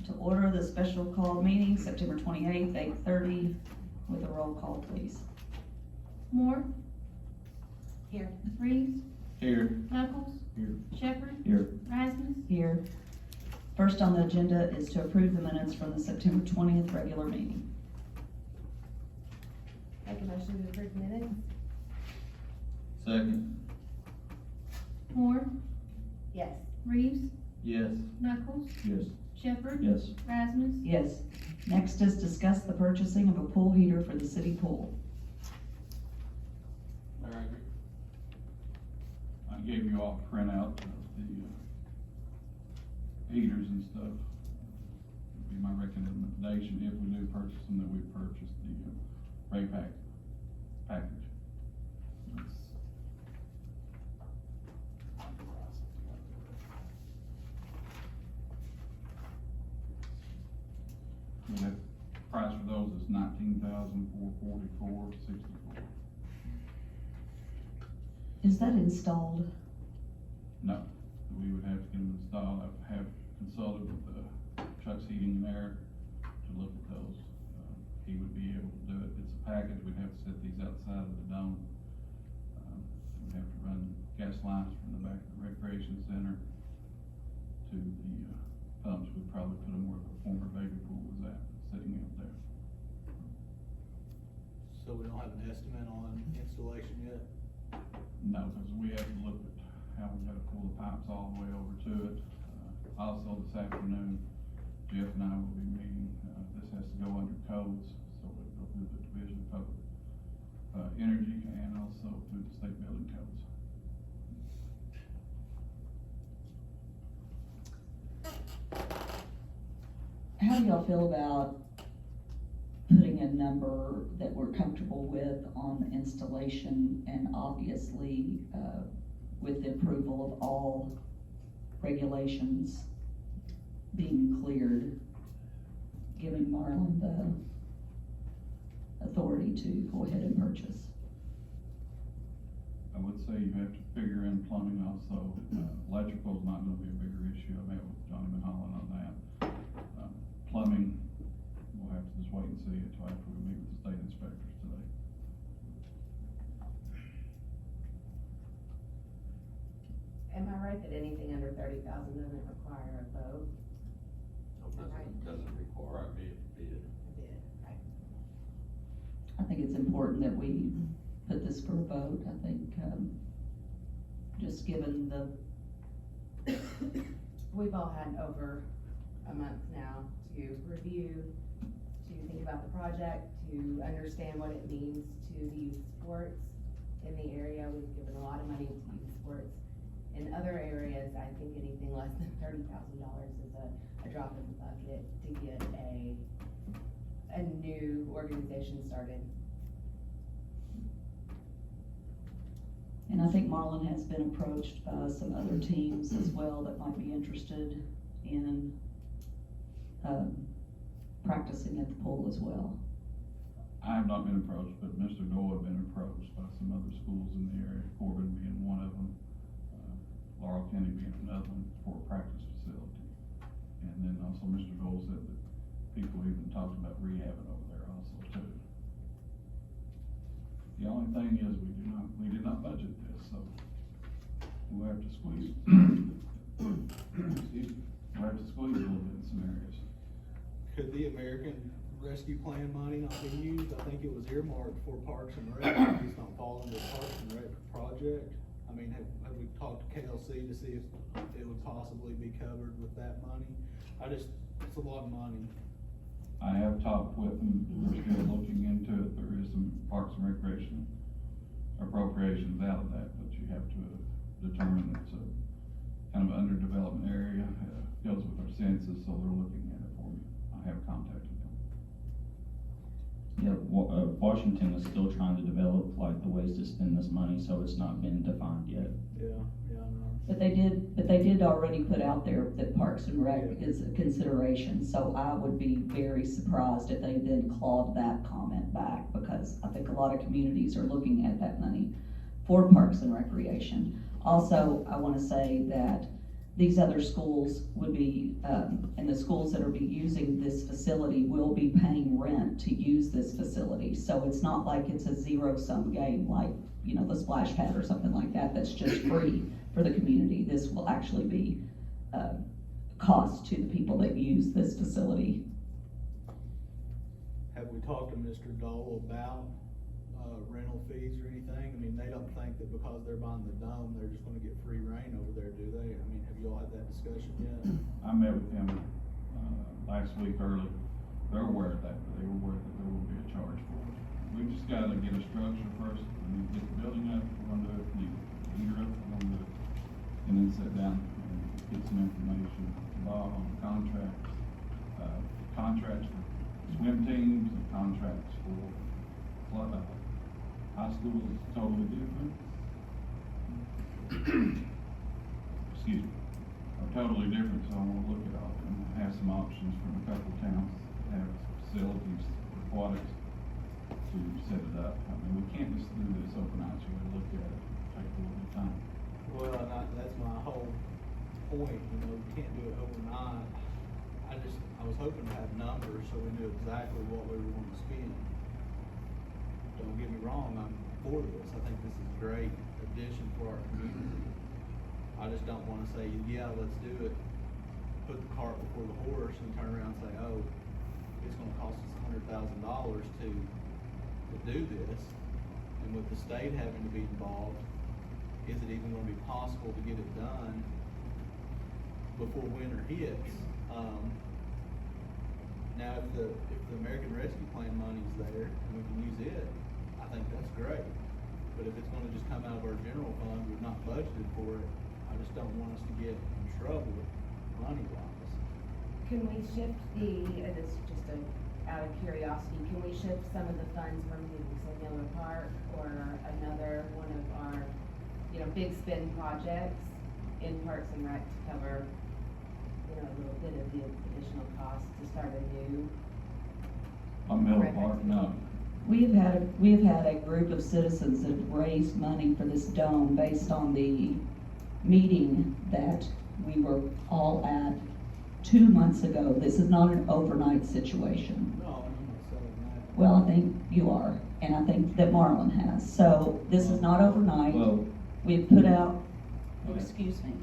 To order the special call meeting, September 28th, 8:30, with a roll call, please. Moore, Here. Reeves, Here. Knuckles, Here. Shepherd, Here. Rasmus. Here. First on the agenda is to approve the minutes from the September 20th regular meeting. Make a motion to approve minutes? Second. Moore, Yes. Reeves, Yes. Knuckles, Yes. Shepherd, Yes. Rasmus. Yes. Next is discuss the purchasing of a pool heater for the city pool. Larry, I gave you all a printout of the heaters and stuff. It'd be my recommendation, if we do purchase them, that we purchase the Ray package. The price for those is $19,444.64. Is that installed? No, we would have to get them installed. I have consulted with Chuck's Heating and Air to look at those. He would be able to do it. It's a package. We'd have to set these outside of the dome. We'd have to run gas lines from the back of the recreation center to the pumps. We'd probably put them where the former baby pool was at, sitting out there. So we don't have an estimate on installation yet? No, because we have to look at how we gotta pull the pipes all the way over to it. Also this afternoon, Jeff and I will be meeting, this has to go under codes, so it'll go through the Division of Public, Energy and also through the state building codes. How do y'all feel about putting a number that we're comfortable with on the installation, and obviously, with the approval of all regulations being cleared, giving Marlon the authority to go ahead and purchase? I would say you have to figure in plumbing also. Electrical's not gonna be a bigger issue. I met with Johnny Mulholland on that. Plumbing, we'll have to just wait and see until after we meet with the state inspectors today. Am I right that anything under 30,000 doesn't require a vote? Doesn't require a bid. I did, right. I think it's important that we put this for a vote. I think, just given the, We've all had over a month now to review, to think about the project, to understand what it means to the youth sports in the area. We've given a lot of money to youth sports. In other areas, I think anything less than $30,000 is a drop in the bucket to get a new organization started. and I think Marlon has been approached by some other teams as well that might be interested in, practicing at the pool as well. I have not been approached, but Mr. Doyle had been approached by some other schools in the area, Corbin being one of them, Laurel County being another one, for a practice facility. And then also Mr. Doyle said that people even talked about rehabbing over there also too. The only thing is, we did not budget this, so we'll have to squeeze. Excuse me, we'll have to squeeze a little bit in some areas. Could the American Rescue Plan money not be used? I think it was earmarked for Parks and Rec, it's not fall under Parks and Rec project. I mean, have we talked to KLC to see if it would possibly be covered with that money? It's a lot of money. I have talked with them, we're still looking into it, there is some Parks and Recreation appropriations out of that, but you have to determine it's a kind of underdeveloped area, goes with our census, so they're looking at it for me. I have contacted them. Yeah, Washington is still trying to develop like the ways to spend this money, so it's not been defined yet. Yeah, I know. But they did already put out there that Parks and Rec is a consideration, so I would be very surprised if they then clawed that comment back, because I think a lot of communities are looking at that money for Parks and Recreation. Also, I wanna say that these other schools would be, and the schools that are be using this facility will be paying rent to use this facility. So it's not like it's a zero-sum game like, you know, the splash pad or something like that, that's just free for the community. This will actually be, cost to the people that use this facility. Have we talked to Mr. Dole about, rental fees or anything? I mean, they don't think that because they're buying the dome, they're just gonna get free reign over there, do they? I mean, have you all had that discussion yet? I met with him, last week early. They're aware of that, but they were aware that there will be a charge for it. We just gotta get a structure first, we need to get the building up, we're gonna do it, need the heater up, we're gonna do it. And then sit down and get some information, Bob, on contracts, contracts for swim teams and contracts for club. High school is totally different. Excuse me, are totally different, so I wanna look at all of them, have some options from a couple of towns that have facilities, aquatics, to set it up. I mean, we can't just do this overnight, you gotta look at it, take a little bit of time. Well, that's my whole point, you know, you can't do it overnight. I was hoping to have numbers so we knew exactly what we were gonna spend. Don't get me wrong, I'm for this, I think this is a great addition for our community. I just don't wanna say, yeah, let's do it, put the cart before the horse and turn around and say, oh, it's gonna cost us $100,000 to do this. And with the state having to be involved, is it even gonna be possible to get it done before winter hits? Now, if the American Rescue Plan money's there and we can use it, I think that's great. But if it's gonna just come out of our general fund, we've not budgeted for it, I just don't want us to get in trouble money-wise. Can we shift this is just out of curiosity, can we shift some of the funds from maybe say Miller Park or another one of our, you know, big spend projects in Parks and Rec to cover, you know, a little bit of the additional cost to start a new? On Miller Park, no. We have had a group of citizens that have raised money for this dome based on the meeting that we were all at 2 months ago. This is not an overnight situation. No, I'm not saying that. Well, I think you are, and I think that Marlon has. So this is not overnight. Well, We've put out, Okay. excuse me.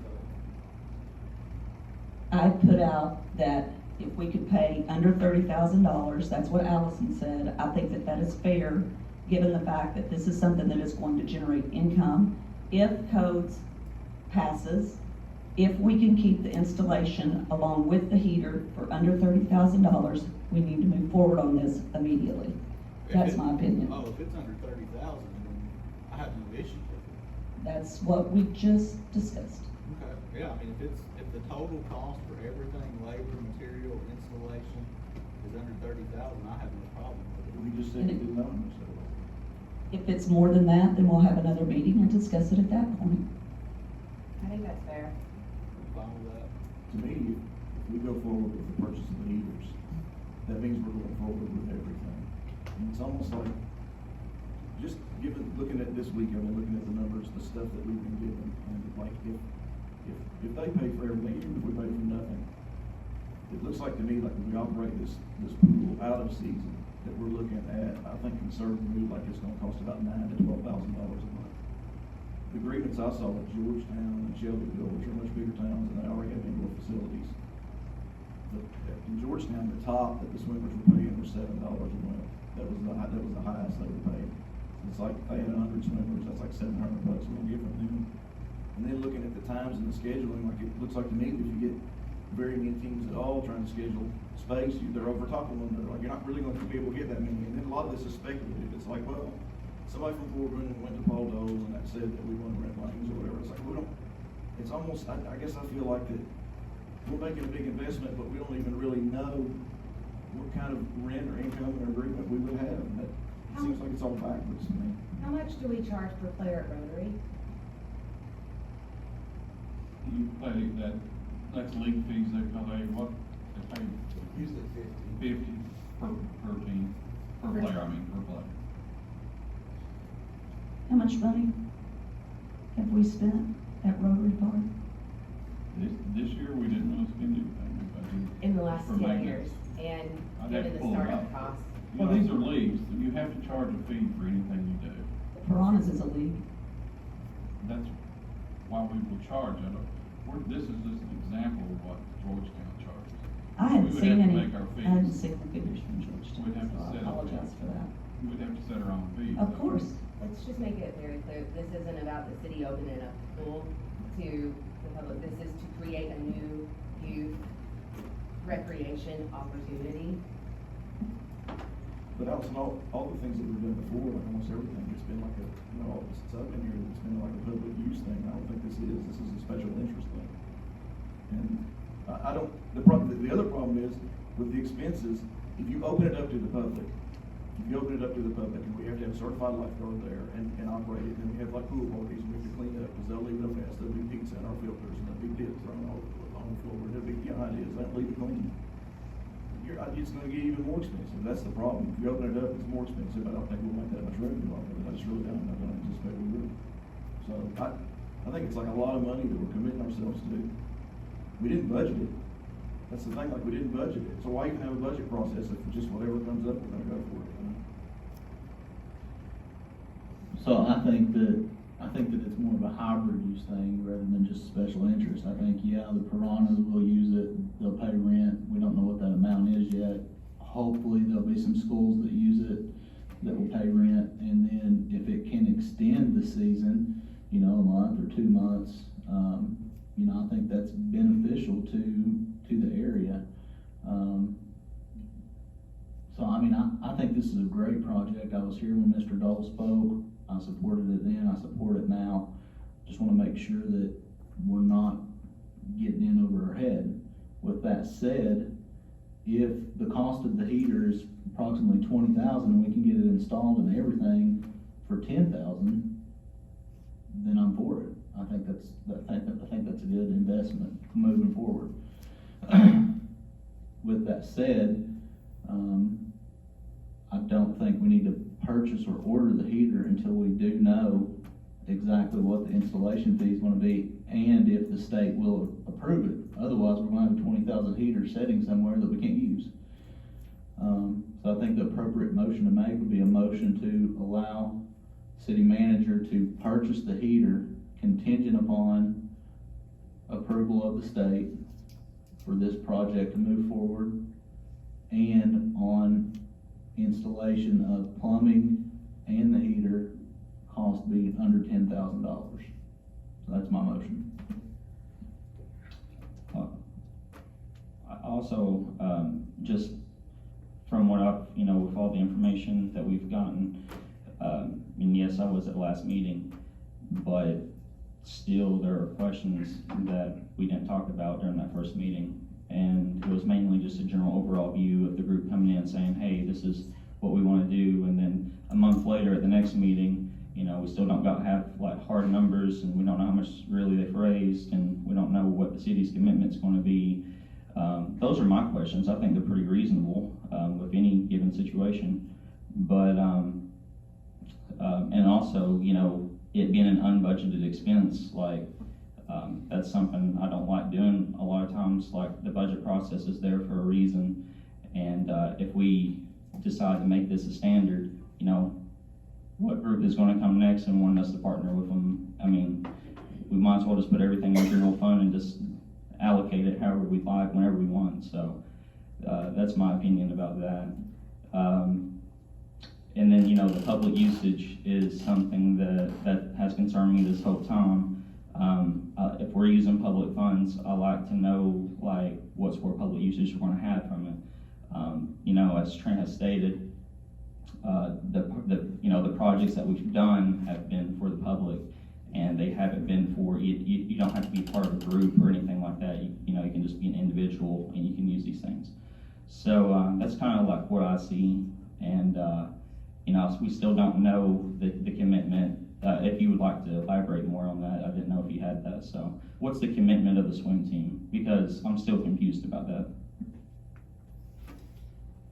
I put out that if we could pay under $30,000, that's what Allison said. I think that that is fair, given the fact that this is something that is going to generate income. If codes passes, if we can keep the installation along with the heater for under $30,000, we need to move forward on this immediately. That's my opinion. Oh, if it's under 30,000, then I have no issue with it. That's what we just discussed. Okay, yeah, I mean, if the total cost for everything, labor, material, installation is under 30,000, I have no problem with it. We just said we didn't know, so. If it's more than that, then we'll have another meeting and discuss it at that point. I think that's fair. I'm fine with that. To me, if we go forward with the purchase of the heaters, that means we're going forward with everything. And it's almost like, just looking at this week, I've been looking at the numbers, the stuff that we've been given, and like, if they pay for everything, even if we pay for nothing, it looks like to me like when we operate this pool out of season, that we're looking at, I think conservatively, like it's gonna cost about $9,000 to $12,000 a month. The agreements I saw at Georgetown and Shelbyville, which are much bigger towns, and they already have indoor facilities. In Georgetown, the top that the swimmers were paying was $7 a month. That was the highest they were paying. It's like they had 100 swimmers, that's like $700 we're gonna give from them. And then looking at the times and the scheduling, like it looks like to me that if you get very many teams at all trying to schedule space, they're over top of one another. Like you're not really going to be able to get that many. And then a lot of this is speculative. It's like, well, somebody from Corbin went to Paul Dole's and that said that we want to rent lanes or whatever. It's like, we don't, it's almost, I guess I feel like that we're making a big investment, but we don't even really know what kind of rent or income or agreement we would have. And that seems like it's all backwards to me. How much do we charge per player at Rotary? You pay that's league fees, they pay what, they pay Usually 50. 50 per team, per player, per player. How much money have we spent at Rotary Park? This year, we didn't really spend anything, we budgeted. In the last for 10 maintenance. years, and I'd have to given the pull it startup up. cost. Well, these are leagues, you have to charge a fee for anything you do. Piranhas is a league. That's why we will charge it. This is just an example of what Georgetown charges. I hadn't We would seen have to any, make our I hadn't fees. seen the figures from Georgetown, We'd have to so I set up apologize fees. for that. We'd have to set our own fees. Of course. Let's just make it very clear, this isn't about the city opening up the pool to the public, this is to create a new youth recreation opportunity. But Allison, all the things that we've done before, like almost everything, it's been like a, you know, all this stuff in here, it's been like a public use thing. I don't think this is a special interest thing. And I don't, the other problem is, with the expenses, if you open it up to the public, and we have to have a certified lifeguard there and operate it, and we have like pool parties, and we have to clean it up, because they'll leave it a mess, there'll be pizza in our filters, and there'll be dips thrown all on the floor, there'll be, you know how it is, they don't leave it clean. It's gonna get even more expensive, that's the problem. If you open it up, it's more expensive. I don't think we'll make that much revenue off of it, I just really don't, I don't anticipate we will. So, I think it's like a lot of money that we're committing ourselves to. We didn't budget it, that's the thing, like, we didn't budget it, so why even have a budget process if just whatever comes up, we're gonna go for it, you know? So I think that it's more of a hybrid use thing rather than just special interest. I think, yeah, the Piranhas will use it, they'll pay rent, we don't know what that amount is yet. Hopefully, there'll be some schools that use it that will pay rent, and then if it can extend the season, you know, a month or 2 months, you know, I think that's beneficial to the area. So, I mean, I think this is a great project. I was here when Mr. Dole spoke. I supported it then, I support it now. Just wanna make sure that we're not getting in over our head. With that said, if the cost of the heater is approximately $20,000 and we can get it installed and everything for $10,000, then I'm for it. I think that's a good investment moving forward. With that said, I don't think we need to purchase or order the heater until we do know exactly what the installation fee is gonna be and if the state will approve it. Otherwise, we're gonna have a 20,000 heater sitting somewhere that we can't use. So I think the appropriate motion to make would be a motion to allow city manager to purchase the heater contingent upon approval of the state for this project to move forward and on installation of plumbing and the heater cost be under $10,000. So that's my motion. I also, just from what I've, you know, with all the information that we've gotten, and yes, I was at last meeting, but still there are questions that we didn't talk about during that first meeting. And it was mainly just a general overall view of the group coming in saying, hey, this is what we wanna do, and then a month later at the next meeting, you know, we still don't have like hard numbers, and we don't know how much really they've raised, and we don't know what the city's commitment's gonna be. Those are my questions. I think they're pretty reasonable, with any given situation. But, and also, you know, it being an unbudgeted expense, like, that's something I don't like doing a lot of times. Like, the budget process is there for a reason, and if we decide to make this a standard, you know, what group is gonna come next and want us to partner with them? I mean, we might as well just put everything in general fund and just allocate it however we like, whenever we want. So that's my opinion about that. And then, you know, the public usage is something that has concerned me this whole time. If we're using public funds, I like to know, like, what sort of public usage we're gonna have from it. You know, as Trent has stated, the projects that we've done have been for the public, and they haven't been for, you don't have to be part of a group or anything like that. You know, you can just be an individual and you can use these things. So, that's kind of like what I see, and, you know, we still don't know the commitment. If you would like to elaborate more on that, I didn't know if you had that. So what's the commitment of the swim team? Because I'm still confused about that.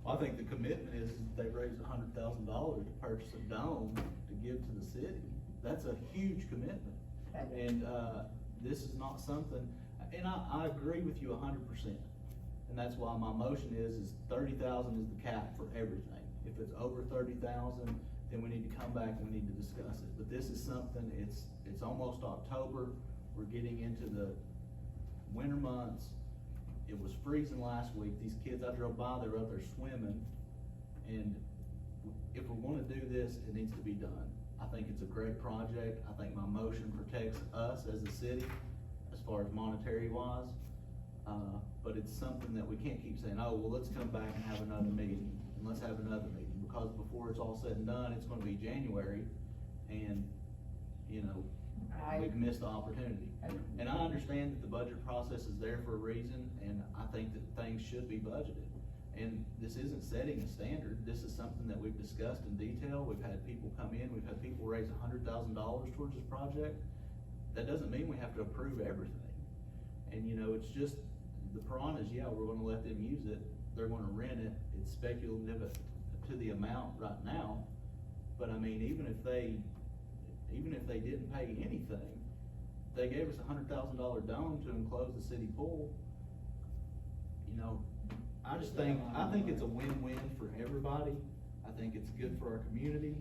I think the commitment is they raised $100,000 to purchase a dome to give to the city. That's a huge commitment. And, this is not something, And I agree with you 100%. And that's why my motion is 30,000 is the cap for everything. If it's over 30,000, then we need to come back and we need to discuss it. But this is something, it's almost October, we're getting into the winter months. It was freezing last week, these kids, I drove by, they were out there swimming. And if we're gonna do this, it needs to be done. I think it's a great project, I think my motion protects us as a city, as far as monetary wise. But it's something that we can't keep saying, oh, well, let's come back and have another meeting, and let's have another meeting, because before it's all said and done, it's gonna be January, and, you know, we've missed the opportunity. And I understand that the budget process is there for a reason, and I think that things should be budgeted. And this isn't setting a standard, this is something that we've discussed in detail, we've had people come in, we've had people raise $100,000 towards this project. That doesn't mean we have to approve everything. And you know, it's just, the piranhas, yeah, we're gonna let them use it, they're gonna rent it, it's speculative to the amount right now. But I mean, even if they didn't pay anything, they gave us $100,000 dome to enclose the city pool. You know, I think it's a win-win for everybody. I think it's good for our community.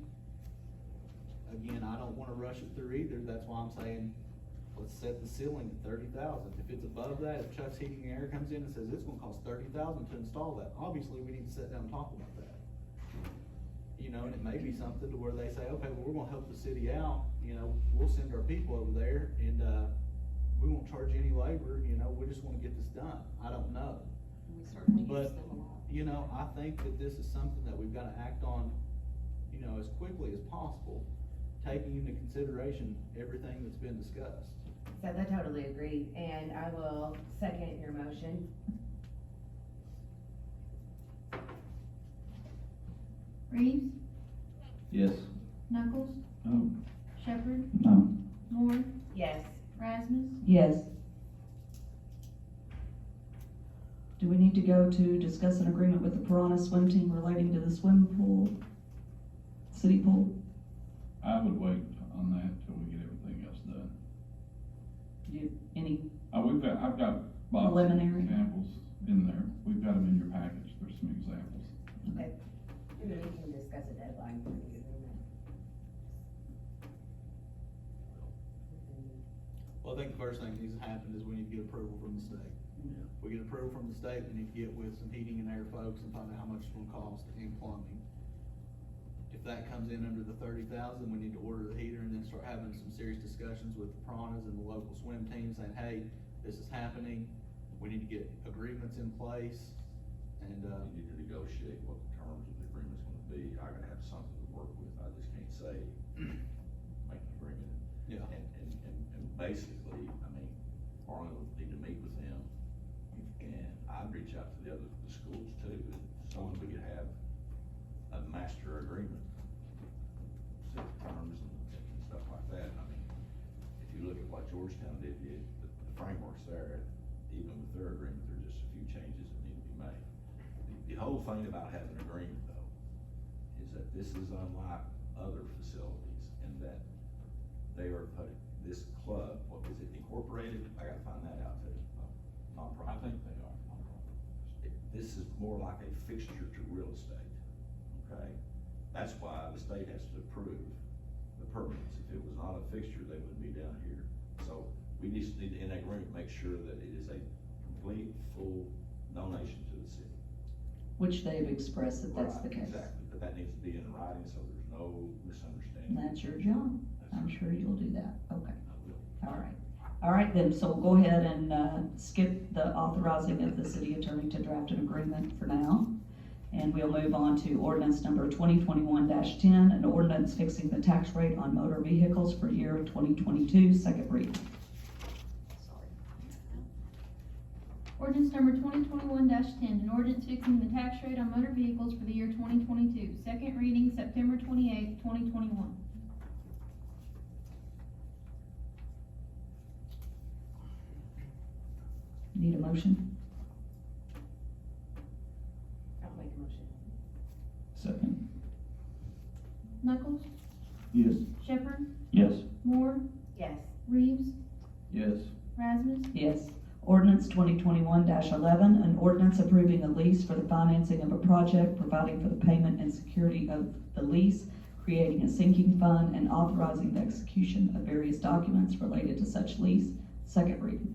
Again, I don't wanna rush it through either, that's why I'm saying, let's set the ceiling at 30,000. If it's above that, if Chuck's Heating and Air comes in and says it's gonna cost 30,000 to install that, obviously we need to sit down and talk about that. You know, and it may be something to where they say, okay, well, we're gonna help the city out, you know, we'll send our people over there and, we won't charge any labor, you know, we just wanna get this done. I don't know. We certainly use But, them a lot. you know, I think that this is something that we've gotta act on, you know, as quickly as possible, taking into consideration everything that's been discussed. So I totally agree, and I will second your motion. Reeves, Yes. Knuckles, No. Shepherd, No. Moore, Yes. Rasmus, Yes. Do we need to go to discuss an agreement with the Piranha Swim Team relating to the swim pool, city pool? I would wait on that till we get everything else done. Any, I've got boxes of Preliminary. examples in there, we've got them in your package, there's some examples. okay, Maybe we can discuss a deadline for the agreement. Well, I think the first thing that needs to happen is we need to get approval from the state. If we get approval from the state, we need to get with some heating and air folks and find out how much it's gonna cost and plumbing. If that comes in under the 30,000, we need to order the heater and then start having some serious discussions with the piranhas and the local swim team saying, hey, this is happening, we need to get agreements in place, and, You need to negotiate what the terms of the agreement's gonna be. I gotta have something to work with. I just can't say, make an agreement. yeah. And basically, I mean, Arlen would need to meet with them, and I'd reach out to the schools too, and so we could have a master agreement. Set terms and stuff like that. I mean, if you look at what Georgetown did, the framework's there, even with their agreement, there's just a few changes that need to be made. The whole thing about having an agreement though, is that this is unlike other facilities in that they are putting, this club, what is it, incorporated? I gotta find that out too. I think they are. This is more like a fixture to real estate, okay? That's why the state has to approve the permits. If it was not a fixture, they wouldn't be down here. So we just need to, in that agreement, make sure that it is a complete, full donation to the city. which they've expressed that that's the Right, case. Exactly, but that needs to be in writing, so there's no misunderstanding. And that's your job, I'm sure you'll do that, okay, I will. all right. All right then, so we'll go ahead and, skip the authorizing of the city attorney to draft an agreement for now. And we'll move on to ordinance number 2021-10, an ordinance fixing the tax rate on motor vehicles for year 2022, second reading. Sorry. ordinance number 2021-10, an ordinance fixing the tax rate on motor vehicles for the year 2022, second reading, September 28th, 2021. Need a motion? I'll make a motion. Second. Knuckles, Yes. Shepherd, Yes. Moore, Yes. Reeves, Yes. Rasmus, Yes. Ordinance 2021-11, an ordinance approving a lease for the financing of a project, providing for the payment and security of the lease, creating a sinking fund, and authorizing the execution of various documents related to such lease. Second reading.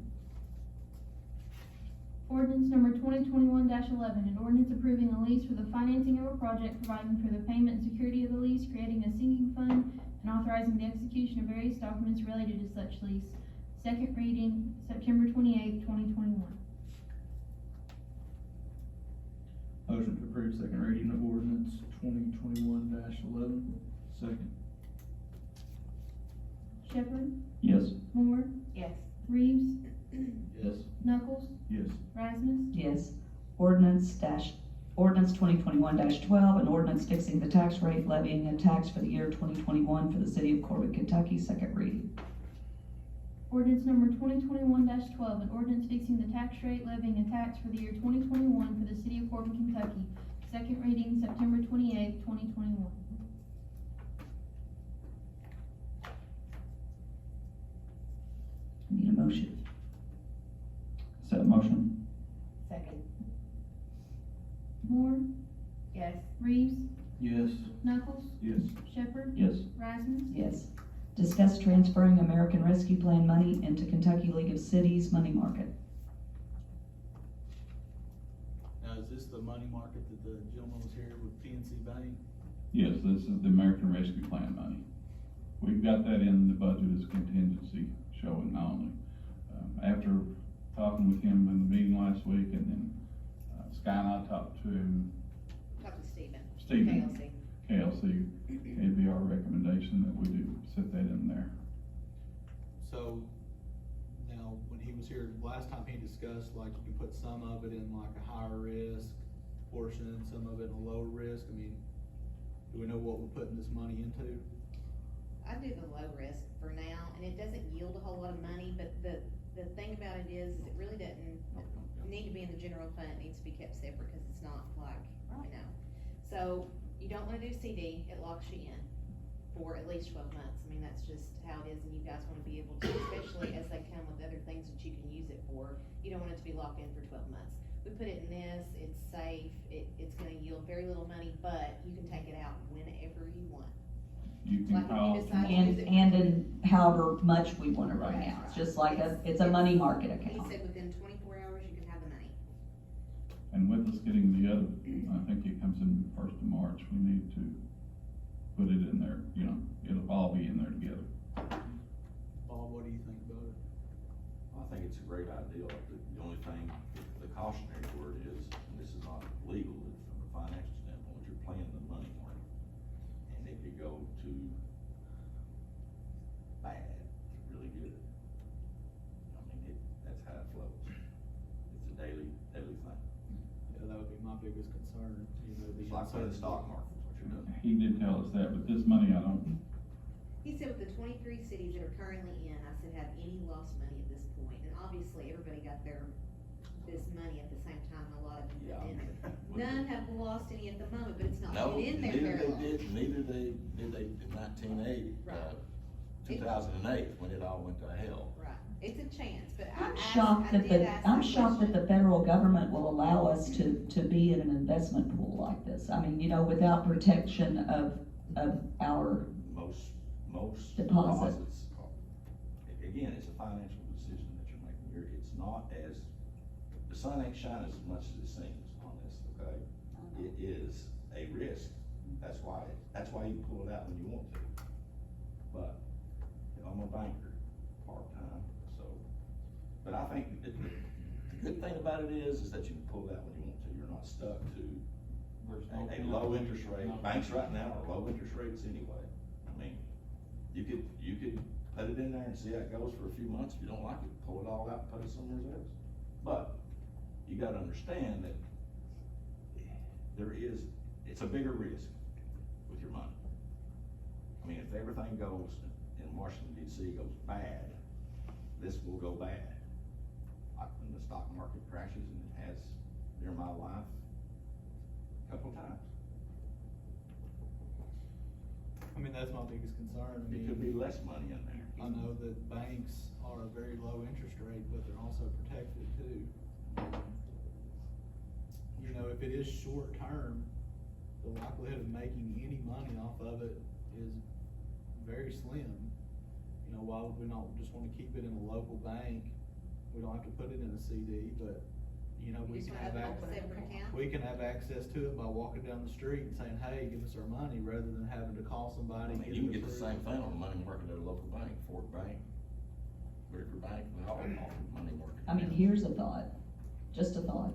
Ordinance number 2021-11, an ordinance approving a lease for the financing of a project, providing for the payment and security of the lease, creating a sinking fund, and authorizing the execution of various documents related to such lease. Second reading, September 28, 2021. Motion to approve second reading of ordinance 2021-11. Second. Shepherd, Yes. Moore, Yes. Reeves, Yes. Knuckles, Yes. Rasmus, Yes. Ordinance 2021-12, an ordinance fixing the tax rate, levying a tax for the year 2021 for the city of Corbin, Kentucky. Second reading. Ordinance number 2021-12, an ordinance fixing the tax rate, levying a tax for the year 2021 for the city of Corbin, Kentucky. Second reading, September 28, 2021. Need a motion? Is that a motion? Second. Moore, Yes. Reeves, Yes. Knuckles, Yes. Shepherd, Yes. Rasmus, Yes. Discuss transferring American Rescue Plan money into Kentucky League of Cities money market. Now, is this the money market that the gentleman was here with PNC Bank? Yes, this is the American Rescue Plan money. We've got that in the budget as contingency showing only. After talking with him in the meeting last week, and then, Sky and I talked to him, Talk to Stephen. Stephen. KLC. KLC, it'd be our recommendation that we do set that in there. So, now, when he was here last time, he discussed, like, you can put some of it in like a higher risk portion, some of it in a lower risk. I mean, do we know what we're putting this money into? I do the low risk for now, and it doesn't yield a whole lot of money, but the thing about it is it really doesn't need to be in the general fund, it needs to be kept separate, cause it's not like, you know. So, you don't wanna do CD, it locks you in for at least 12 months, I mean, that's just how it is, and you guys wanna be able to, especially as they come with other things that you can use it for, you don't want it to be locked in for 12 months. We put it in this, it's safe, it's gonna yield very little money, but you can take it out whenever you want. You can Like when call. you decide- And in however much we want it right now. It's just like it's a money market He account. said within 24 hours you can have the money. And with us getting the other, I think it comes in 1st of March, we need to put it in there, you know, it'll all be in there together. Bob, what do you think about it? I think it's a great idea. The only thing, the cautionary word is, and this is not legal, it's from a financial standpoint, you're playing the money market. And it could go to bad, to really good. I mean, that's how it flows. It's a daily thing. Yeah, that would be my biggest concern, you know, the It's like playing the uncertainty. stock market, is what you're doing. He did tell us that, but this money, I don't, He said with the 23 cities that are currently in, I said, have any lost money at this point? And obviously, everybody got this money at the same time, a lot of them Yeah. did it. None have lost any at the moment, but it's not No, been in there neither very long. neither did they in 1980, Right. 2008, when it all went to hell. Right, it's a chance, but I'm shocked that the federal government will allow us to be in an investment pool like this. I mean, you know, without protection of our, Most Deposit. deposits are, again, it's a financial decision that you're making. It's not as, the sun ain't shining as much as it seems on this, okay? It is a risk. That's why you pull it out when you want to. But I'm a banker, part-time, so, but I think the good thing about it is that you can pull it out when you want to. You're not stuck to a low interest rate. Banks right now are low interest rates anyway. I mean, you could put it in there and see how it goes for a few months. If you don't like it, pull it all out and put it somewhere else. But you gotta understand that it's a bigger risk with your money. I mean, if everything goes in Washington DC goes bad, this will go bad. Like when the stock market crashes, and it has during my life a couple times. I mean, that's my biggest concern. I It mean, could be less money in there. I know that banks are a very low interest rate, but they're also protected too. You know, if it is short term, the likelihood of making any money off of it is very slim. You know, why would we not just wanna keep it in a local bank? We don't have to put it in a CD, but, you know, we Just can wanna have open up a separate account? we can have access to it by walking down the street and saying, hey, give us our money, rather than having to call I somebody. mean, you can get the same thing on money market at a local bank, Fort Bank, River Bank, they all offer money market. I mean, here's a thought, just a thought.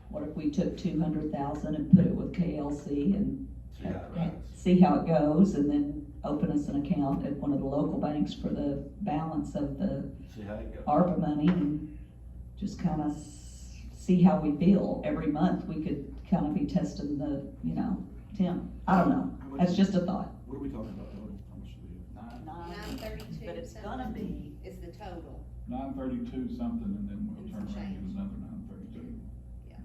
What if we took 200,000 and put it with KLC and See how it runs. see how it goes, and then open us an account at one of the local banks for the balance of the See how it goes. ARPA money, and just kinda see how we feel. Every month, we could kinda be testing the, you know, Tim, I don't know, How much- that's just a thought. What are we talking about total? How much do we have? 932 But it's gonna something be, is the total. 932 something, and then we'll And turn some around and change. get another 932. Yeah.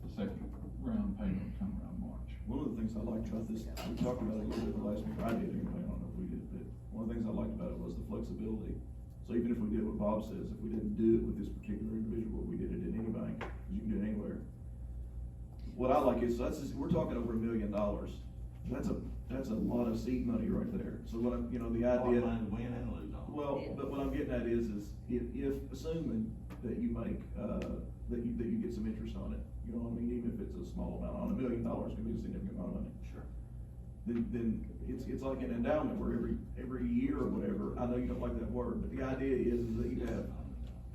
The second round payment will come around March. One of the things I liked about this, we talked about it a little bit the last meeting, I did anyway, I don't know if we did, but one of the things I liked about it was the flexibility. So even if we did what Bob says, if we didn't do it with this particular individual, we did it in any bank, 'cause you can do it anywhere. What I like is, we're talking over $1 million. That's a lot of seed money right there. So what I'm, you know, the idea. Hard line to win and lose on. Well, but what I'm getting at is if assuming that you make, that you get some interest on it, you know what I mean, even if it's a small amount, on $1 million, it's gonna be a significant amount of money. Sure. Then it's like an endowment where every year or whatever, I know you don't like that word, but the idea is that you have,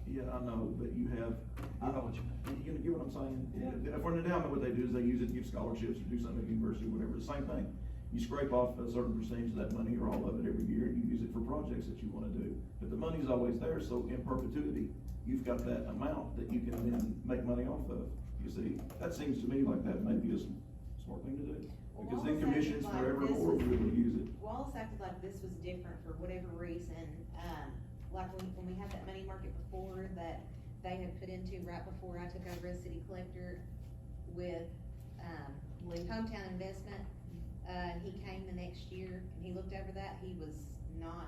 yeah, I know, but you have. I know what you mean. You get what I'm saying? Yeah. For an endowment, what they do is they use it to give scholarships or do something at university or whatever, the same thing. You scrape off a certain percentage of that money or all of it every year, and you use it for projects that you wanna do. But the money's always there, so in perpetuity, you've got that amount that you can then make money off of. You see, that seems to me like that may be a smart thing to do. Because then commissions forever more will be able to use it. Wallace acted like this was different for whatever reason, like when we had that money market before that they had put into right before I took over as city collector with, Hometown Investment. He came the next year and he looked over that, he did not,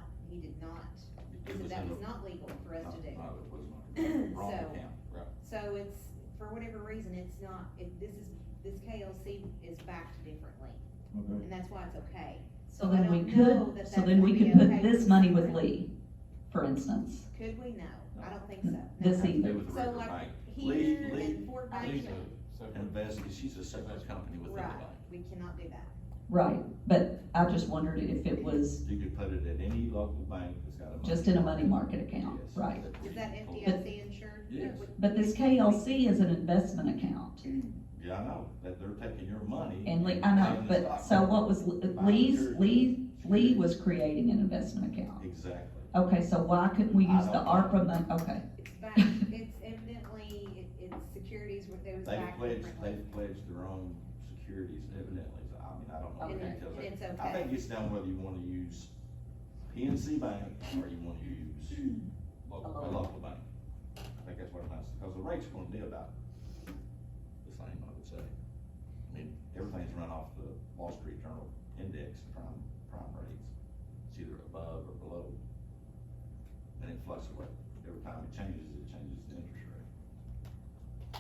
he said that was not legal for us to do. No, it was not. Wrong So- account, right. So it's, for whatever reason, it's not, this KLC is backed differently, Okay. and that's why it's okay. so I then we don't know could, that so that's then we gonna could be put okay this with money with someone. Lee, for instance. Could we? No, I don't think so. No. This Have to either. do with the So River like Bank. here Lee- in Fort Lee's Bank, she's a separate company within the right, bank. we cannot do that. Right, but I just wondered if it was You could put it at any local bank that's got a money. just in a money market account, Yes. right? Is that Cool. FDIC insured? Yes. But this KLC is an investment account, Yeah, I know, that they're taking your money. and Lee, and I know, paying the but, stock so market. what was, Lee was creating an investment account. Exactly. Okay, so why couldn't we I use the don't know. ARPA money, okay, It's backed, it's evidently, it's securities where they was They've backed pledged, differently. they've pledged their own securities evidently, so I mean, I don't know the Okay. details. And it's I okay. think it's down whether you wanna use PNC Bank or you wanna use a local bank. I think that's what it matters, because the rate's gonna be about the same, I would say. I mean, everything's run off the Wall Street Journal index, prime rates. It's either above or below. And it fluctuates. Every time it changes the interest rate.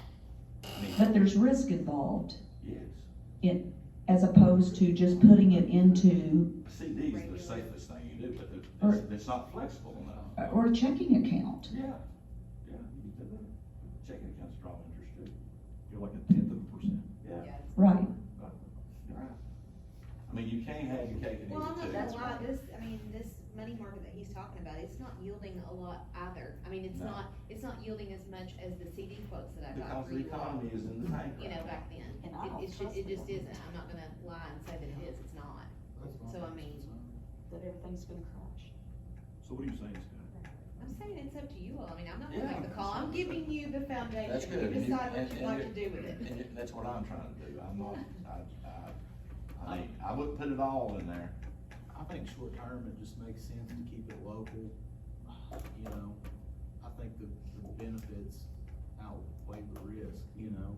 I mean, but there's risk involved yes. as opposed to just putting it into, CD is the Regular. safest thing you do, but Or- it's not flexible enough. or a checking account. Yeah, yeah, you can do that. Checking accounts draw interest too. You're like 1/10%. Yeah. Yeah, it's- Right, You're right. I mean, you can't have your cake and eat Well, I'm it not too. gonna lie, this money market that he's talking about, it's not yielding a lot either. I mean, it's No. not yielding as much as the CD quotes that I got Because for the you all, economy is in the tank you know, right now. back then. And I don't It just trust isn't, them. I'm not gonna lie and say that it is, it's not. That's my So, I mean- concern. that everything's gonna crash. So what are you saying, Scott? I'm saying it's up to you all, I mean, I'm not gonna Yeah. make the call, I'm giving you the That's foundation, good. you and decide what and- you'd and like it- to do with it. And that's what I'm trying to do. I'm not, I mean, I wouldn't put it all in there. I think short term, it just makes sense to keep it local. You know, I think the benefits outweigh the risk, you know?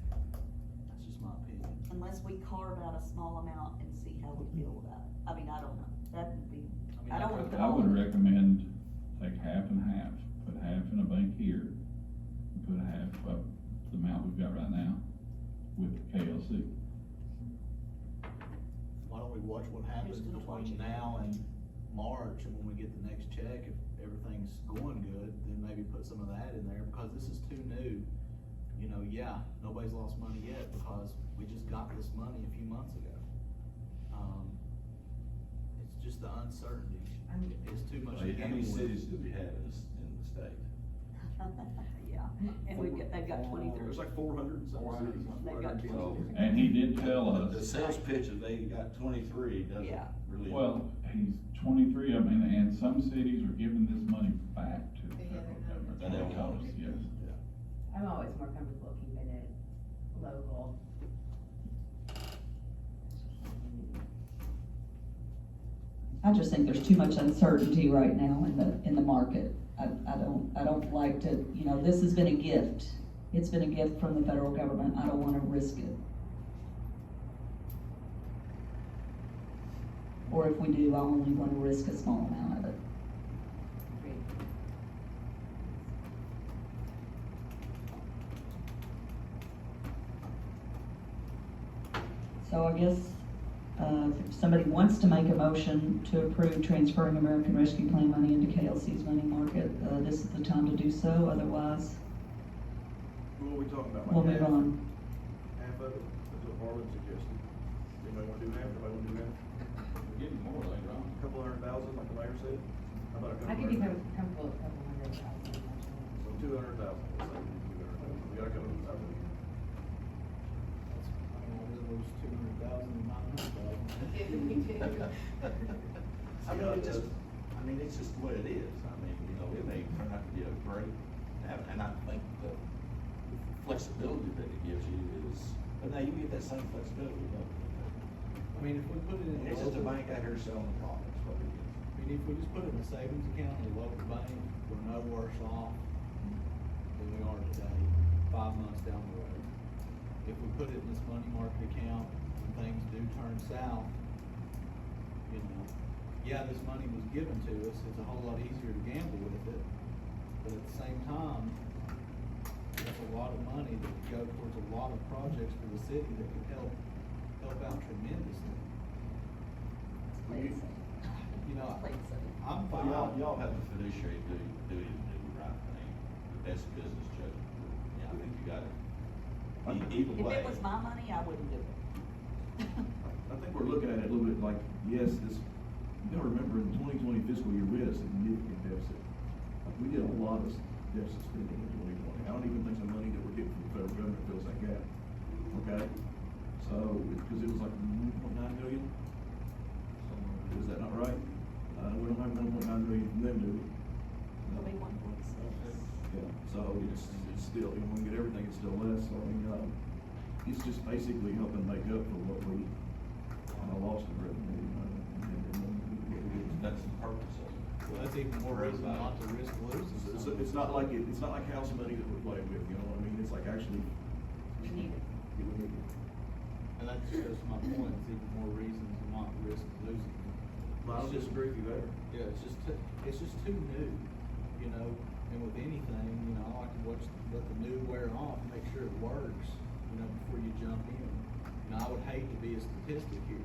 That's just my opinion. Unless we carve out a small amount and see how we feel about it. I mean, I don't know, that would be, I don't wanna put I all would of it. recommend take half and half, put half in a bank here, and put half up the amount we've got right now with KLC. Why don't we watch what happens between now and March, and when we get the next check, if everything's going good, then maybe put some of that in there, because this is too new. You know, yeah, nobody's lost money yet, because we just got this money a few months ago. It's just the uncertainty, it's too much to How many gamble with. cities do we have in the state? Yeah, and they've got 23. There's like 400 and some cities. They've got 23. So, And he did tell the us, sales pitch of they got 23 doesn't Yeah. really. well, he's 23, I mean, and some cities are giving this money back to the Yeah, federal they're government. And they That's what he told us, won't. yes. I'm always more comfortable keeping it local. I just think there's too much uncertainty right now in the market. I don't like to, you know, this has been a gift. It's been a gift from the federal government. I don't wanna risk it. Or if we do, I only wanna risk a small amount of it. So I guess, if somebody wants to make a motion to approve transferring American Rescue Plan money into KLC's money market, this is the time to do so, otherwise, What are we talking about? we'll Like move on. half of it, that's what Marlon suggested. Anybody wanna do half, anybody wanna do half? We're getting more later on. A couple $100,000, like the mayor said? How about a couple I could be $100,000? comfortable with a couple hundred thousand. So 200,000, let's say we do 200,000, we got a couple of $100,000. I don't know, whether those 200,000 and 900,000. I mean, it's just what it is. I mean, you know, it may turn out to be a great, and I think the flexibility that it gives you is, but now you get that same flexibility, don't you? I mean, if we put it in. It's just a local- bank out here selling products, what it is. I mean, if we just put it in a savings account in a local bank, we're no worse off than we are today, 5 months down the road. If we put it in this money market account, when things do turn south, you know, yeah, this money was given to us, it's a whole lot easier to gamble with it, but at the same time, it's a lot of money that could go towards a lot of projects for the city that could help out tremendously. You know, I'm Well, fine. y'all have the fiduciary duty to do the right thing, the best business judgment. Yeah, I think you got it. Either If way. it was my money, I wouldn't do it. I think we're looking at it a little bit like, yes, this, you gotta remember, in 2020 fiscal year, we had a significant deficit. Like, we did a lot of deficit spending in 2020. I don't even think the money that we're getting from the federal government fills that gap, okay? So, because it was like 1.9 million, is that not right? We don't have 1.9 million from them, do we? It'll be 1.6. Yeah, so it's still, you know, when we get everything, it's still less, so I mean, it's just basically helping make up for what we lost in revenue, you know, and That's the purpose of it. Well, that's even more reason not to risk losing. it's not like it's not like house money that we're playing with, you know what I mean? It's like actually, We need it. we need it. And that just goes to my point, it's even more reason to not risk losing. I don't disagree with you there. Yeah, it's just too new, you know, and with anything, you know, I like to let the new wear off, make sure it works, you know, before you jump in. Now, I would hate to be a statistic here.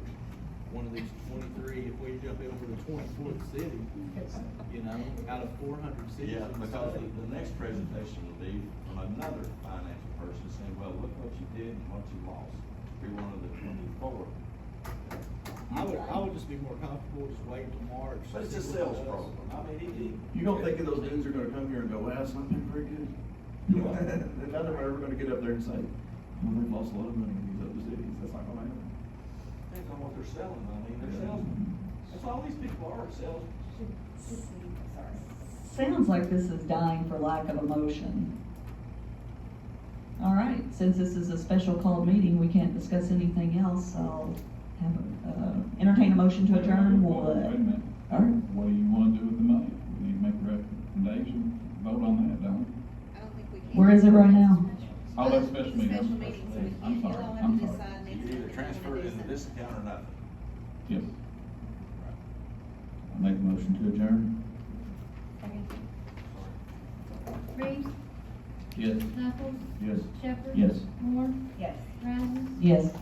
One of these 23, if we jump in with a 24th city, you know, out of 400 cities. Yeah, in the because state. the next presentation will be from another financial person saying, well, look what you did and what you lost. Be one of the 24. I would just be more comfortable just waiting till March. But it's a see sales what it does. program. I mean, You don't think those dudes are gonna come here and go, well, it's not been very good? They're not ever gonna get up there and say, well, they've lost a lot of money in these other cities, that's not gonna happen. depends on what they're selling. I mean, they're salesmen. That's all these people are, salesmen. Sounds like this is dying for lack of a motion. All right, since this is a special called meeting, we can't discuss anything else, I'll have entertain a motion to adjourn, Wait a minute. All right. What do you wanna do with the money? We need to make a recommendation, vote on that, don't we? I don't think we can. Where is it right now? Oh, that's special meeting. Special meeting, so we I'm can't, sorry, you'll all I'm have to sorry. decide next You week. either transfer it into this account or nothing. Yes. Motion to adjourn? Reeves, Yes. Knuckles, Yes. Shepherd. Yes. Moore, Yes. Rasmus, Yes.